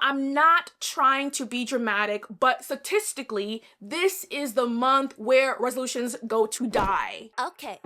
I'm not trying to be dramatic, but statistically, this is the month where resolutions go to die. Okay.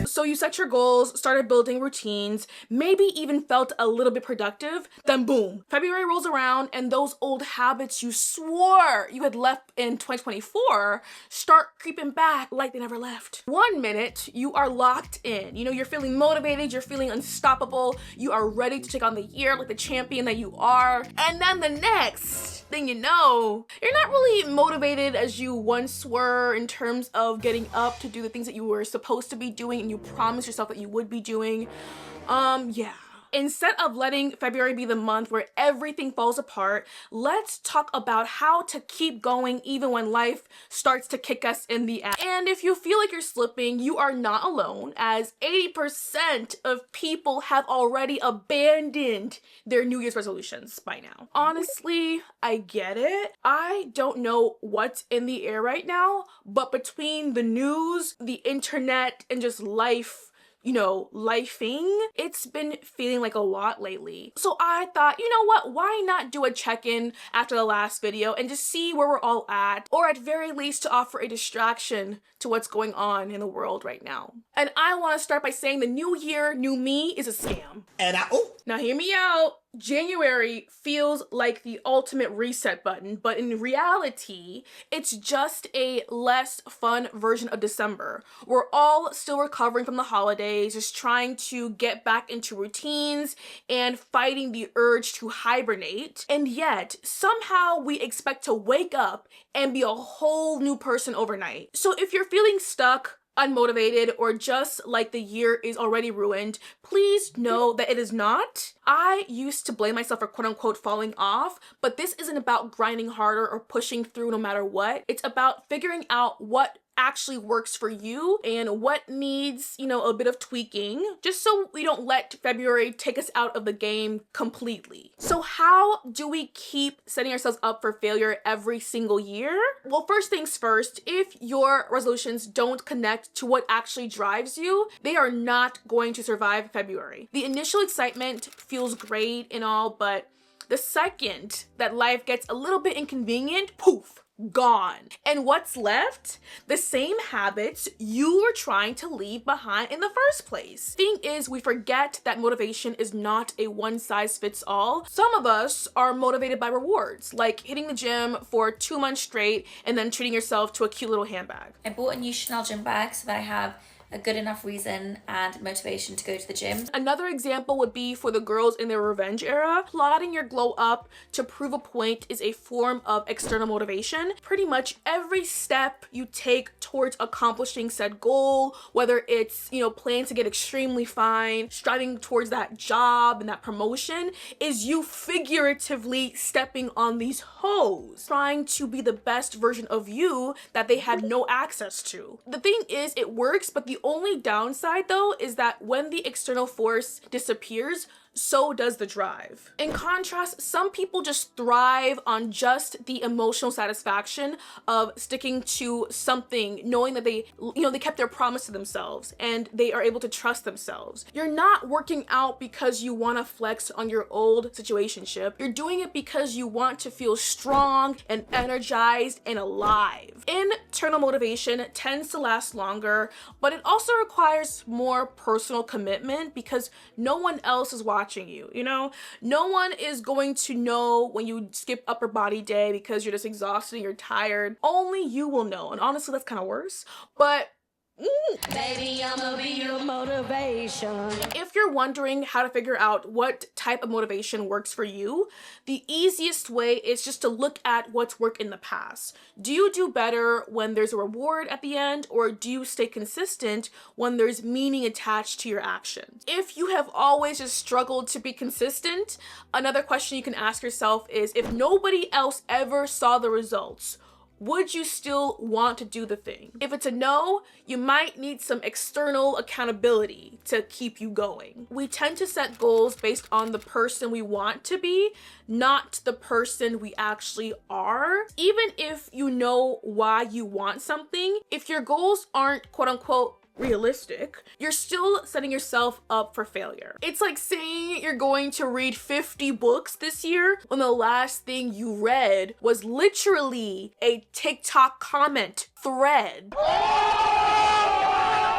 So you set your goals, started building routines, maybe even felt a little bit productive, then boom, February rolls around and those old habits you swore you had left in 2024 start creeping back like they never left. One minute, you are locked in. You know, you're feeling motivated, you're feeling unstoppable, you are ready to take on the year like the champion that you are. And then the next thing you know, you're not really motivated as you once were in terms of getting up to do the things that you were supposed to be doing and you promised yourself that you would be doing. Yeah. Instead of letting February be the month where everything falls apart, let's talk about how to keep going even when life starts to kick us in the ass. And if you feel like you're slipping, you are not alone, as 80% of people have already abandoned their New Year's resolutions by now. Honestly, I get it. I don't know what's in the air right now, but between the news, the internet, and just life, you know, lifing, it's been feeling like a lot lately. So I thought, you know what, why not do a check-in after the last video and just see where we're all at, or at very least to offer a distraction to what's going on in the world right now. And I want to start by saying the new year, new me is a scam. And Now hear me out. January feels like the ultimate reset button, but in reality, it's just a less fun version of December. We're all still recovering from the holidays, just trying to get back into routines and fighting the urge to hibernate. And yet, somehow we expect to wake up and be a whole new person overnight. So if you're feeling stuck, unmotivated, or just like the year is already ruined, please know that it is not. I used to blame myself for quote unquote falling off, but this isn't about grinding harder or pushing through no matter what. It's about figuring out what actually works for you and what needs, you know, a bit of tweaking, just so we don't let February take us out of the game completely. So how do we keep setting ourselves up for failure every single year? Well, first things first, if your resolutions don't connect to what actually drives you, they are not going to survive February. The initial excitement feels great and all, but the second that life gets a little bit inconvenient, poof, gone. And what's left? The same habits you were trying to leave behind in the first place. Thing is, we forget that motivation is not a one size fits all. Some of us are motivated by rewards, like hitting the gym for 2 months straight and then treating yourself to a cute little handbag. I bought a new Chanel gym bag so that I have a good enough reason and motivation to go to the gym. Another example would be for the girls in their revenge era. Plotting your glow up to prove a point is a form of external motivation. Pretty much every step you take towards accomplishing said goal, whether it's, you know, planning to get extremely fine, striving towards that job and that promotion, is you figuratively stepping on these hoes, trying to be the best version of you that they had no access to. The thing is, it works, but the only downside though is that when the external force disappears, so does the drive. In contrast, some people just thrive on just the emotional satisfaction of sticking to something, knowing that they kept their promise to themselves and they are able to trust themselves. You're not working out because you want to flex on your old situationship. You're doing it because you want to feel strong and energized and alive. Internal motivation tends to last longer, but it also requires more personal commitment because no one else is watching you, you know? No one is going to know when you skip upper body day because you're just exhausted and you're tired. Only you will know. And honestly, that's kind of worse. But Baby, I'ma be your motivation. if you're wondering how to figure out what type of motivation works for you, the easiest way is just to look at what's worked in the past. Do you do better when there's a reward at the end, or do you stay consistent when there's meaning attached to your actions? If you have always just struggled to be consistent, another question you can ask yourself is, if nobody else ever saw the results, would you still want to do the thing? If it's a no, you might need some external accountability to keep you going. We tend to set goals based on the person we want to be, not the person we actually are. Even if you know why you want something, if your goals aren't quote unquote unrealistic, you're still setting yourself up for failure. It's like saying you're going to read 50 books this year when the last thing you read was literally a TikTok comment thread.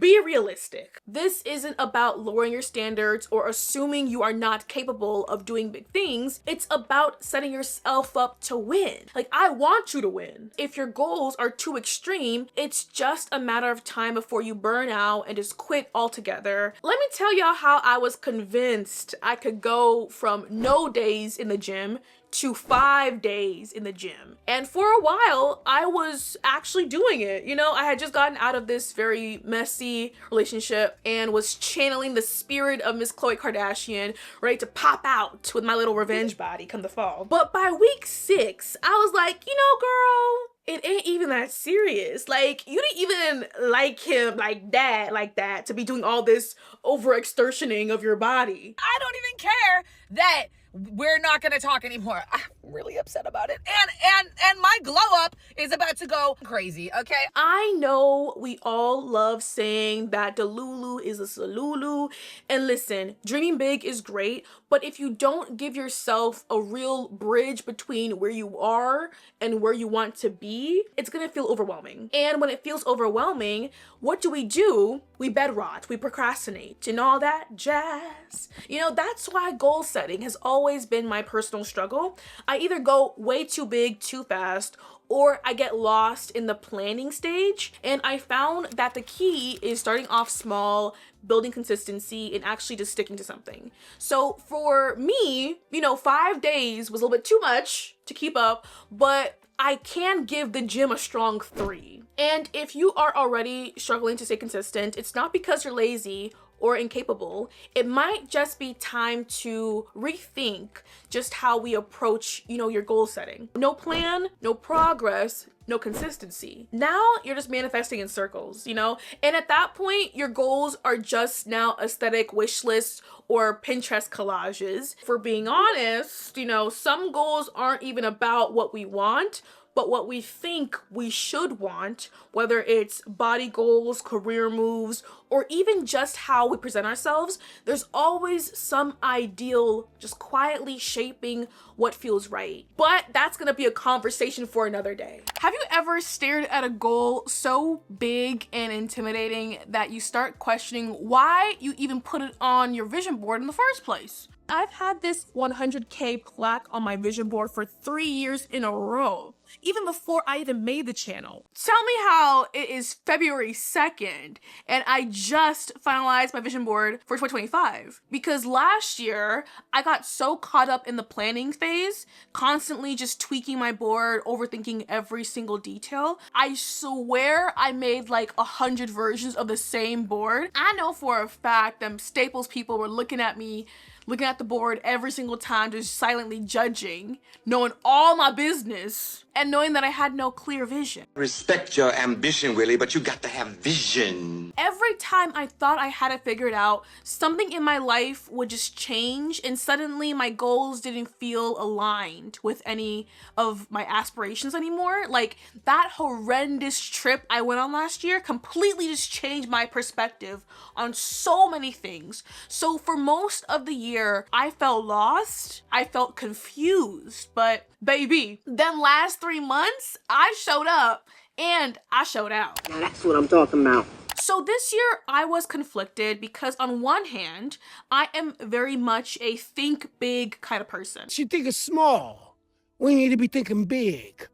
Be realistic. This isn't about lowering your standards or assuming you are not capable of doing big things. It's about setting yourself up to win. Like, I want you to win. If your goals are too extreme, it's just a matter of time before you burn out and just quit altogether. Let me tell y'all how I was convinced I could go from no days in the gym to 5 days in the gym. And for a while, I was actually doing it. You know, I had just gotten out of this very messy relationship and was channeling the spirit of Miss Khloe Kardashian, ready to pop out with my little revenge body come the fall. But by week 6, I was like, you know, girl, it ain't even that serious. Like, you didn't even like him like that to be doing all this overexertioning of your body. I don't even care that we're not gonna talk anymore. I'm really upset about it. And my glow up is about to go crazy, okay? I know we all love saying that Delulu is a Salulu. And listen, dreaming big is great, but if you don't give yourself a real bridge between where you are and where you want to be, it's gonna feel overwhelming. And when it feels overwhelming, what do? We bed rot, we procrastinate, and all that jazz. You know, that's why goal setting has always been my personal struggle. I either go way too big too fast, or I get lost in the planning stage. And I found that the key is starting off small, building consistency, and actually just sticking to something. So for me, you know, 5 days was a little bit too much to keep up, but I can give the gym a strong 3. And if you are already struggling to stay consistent, it's not because you're lazy or incapable. It might just be time to rethink just how we approach, you know, your goal setting. No plan, no progress, no consistency. Now you're just manifesting in circles, you know? And at that point, your goals are just now aesthetic wish lists or Pinterest collages. For being honest, you know, some goals aren't even about what we want, but what we think we should want, whether it's body goals, career moves, or even just how we present ourselves. There's always some ideal just quietly shaping what feels right. But that's gonna be a conversation for another day. Have you ever stared at a goal so big and intimidating that you start questioning why you even put it on your vision board in the first place? I've had this 100K plaque on my vision board for 3 years in a row, even before I even made the channel. Tell me how it is February 2nd and I just finalized my vision board for 2025. Because last year, I got so caught up in the planning phase, constantly just tweaking my board, overthinking every single detail. I swear I made like 100 versions of the same board. I know for a fact them Staples people were looking at me, looking at the board every single time, just silently judging, knowing all my business, and knowing that I had no clear vision. Respect your ambition, Willie, but you got to have vision. Every time I thought I had it figured out, something in my life would just change, and suddenly my goals didn't feel aligned with any of my aspirations anymore. Like, that horrendous trip I went on last year completely just changed my perspective on so many things. So for most of the year, I felt lost, I felt confused, but baby, them last 3 months, I showed up and I showed out. Now that's what I'm talking about. So this year I was conflicted because on one hand, I am very much a think big kind of person. She thinking small. We need to be thinking big.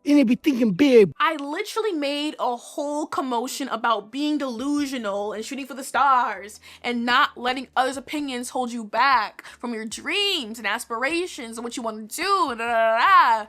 You need to be thinking big. I literally made a whole commotion about being delusional and shooting for the stars and not letting others' opinions hold you back from your dreams and aspirations and what you want to do.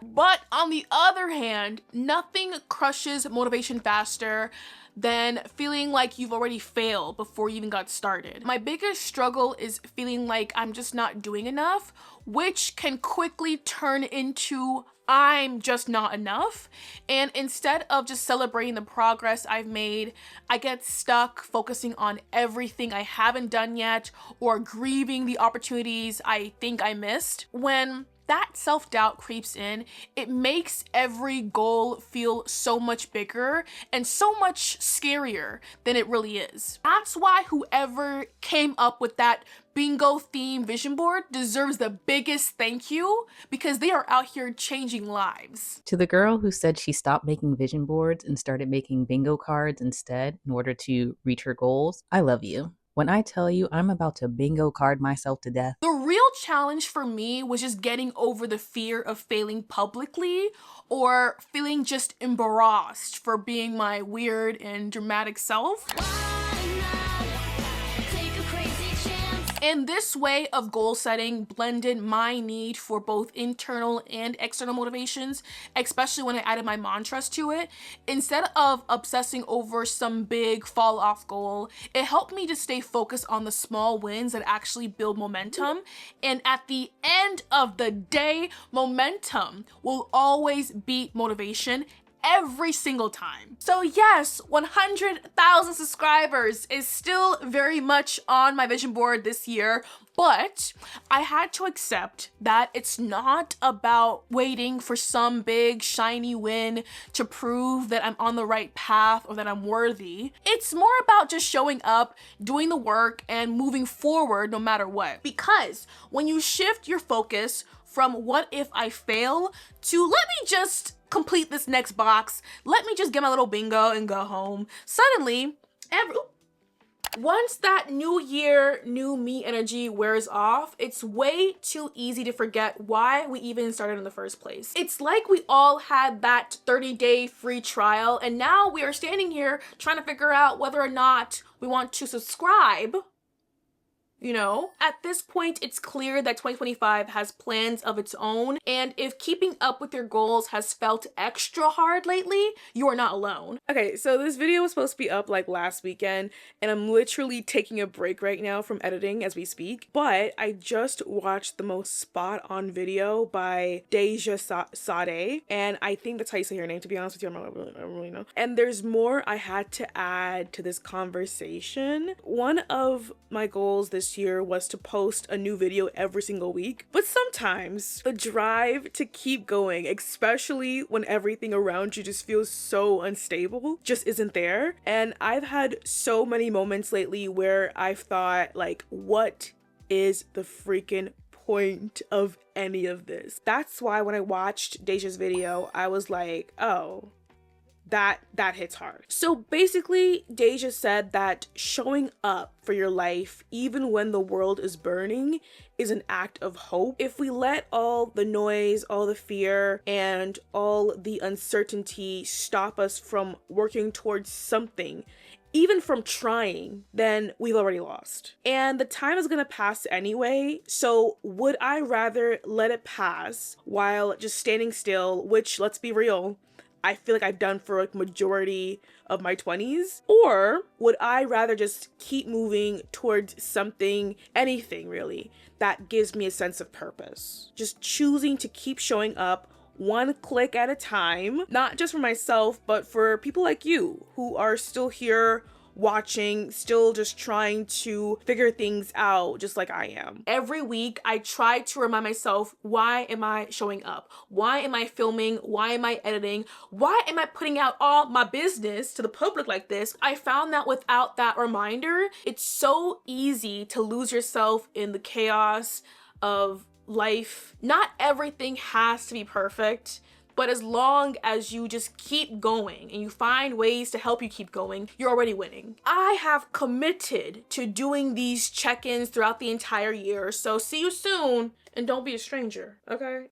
But on the other hand, nothing crushes motivation faster than feeling like you've already failed before you even got started. My biggest struggle is feeling like I'm just not doing enough, which can quickly turn into I'm just not enough. And instead of just celebrating the progress I've made, I get stuck focusing on everything I haven't done yet or grieving the opportunities I think I missed, when that self-doubt creeps in, it makes every goal feel so much bigger and so much scarier than it really is. That's why whoever came up with that bingo theme vision board deserves the biggest thank you, because they are out here changing lives. To the girl who said she stopped making vision boards and started making bingo cards instead in order to reach her goals, I love you. When I tell you I'm about to bingo card myself to death. The real challenge for me was just getting over the fear of failing publicly or feeling just embarrassed for being my weird and dramatic self. And this way of goal setting blended my need for both internal and external motivations, especially when I added my mantras to it. Instead of obsessing over some big fall off goal, it helped me to stay focused on the small wins that actually build momentum. And at the end of the day, momentum will always beat motivation every single time. So yes, 100,000 subscribers is still very much on my vision board this year, but I had to accept that it's not about waiting for some big shiny win to prove that I'm on the right path or that I'm worthy. It's more about just showing up, doing the work, and moving forward no matter what. Because when you shift your focus from what if I fail to let me just complete this next box, let me just get my little bingo and go home, suddenly, once that new year, new me energy wears off, it's way too easy to forget why we even started in the first place. It's like we all had that 30-day free trial, and now we are standing here trying to figure out whether or not we want to subscribe. You know, at this point, it's clear that 2025 has plans of its own, and if keeping up with your goals has felt extra hard lately, you are not alone. Okay, so this video was supposed to be up like last weekend, and I'm literally taking a break right now from editing as we speak, but I just watched the most spot on video by Deja Sade, and I think that's how you say her name, to be honest with you. I don't really know. And there's more I had to add to this conversation. One of my goals this year was to post a new video every single week, but sometimes the drive to keep going, especially when everything around you just feels so unstable, just isn't there. And I've had so many moments lately where I've thought, like, what is the freaking point of any of this? That's why when I watched Deja's video, I was like, oh, that hits hard. So basically, Deja said that showing up for your life, even when the world is burning, is an act of hope. If we let all the noise, all the fear, and all the uncertainty stop us from working towards something, even from trying, then we've already lost. And the time is gonna pass anyway, so would I rather let it pass while just standing still, which, let's be real, I feel like I've done for like majority of my 20s? Or would I rather just keep moving towards something, anything really, that gives me a sense of purpose? Just choosing to keep showing up one click at a time, not just for myself, but for people like you who are still here watching, still just trying to figure things out just like I am. Every week I try to remind myself, why am I showing up? Why am I filming? Why am I editing? Why am I putting out all my business to the public like this? I found that without that reminder, it's so easy to lose yourself in the chaos of life. Not everything has to be perfect, but as long as you just keep going and you find ways to help you keep going, you're already winning. I have committed to doing these check-ins throughout the entire year, so see you soon, and don't be a stranger, okay?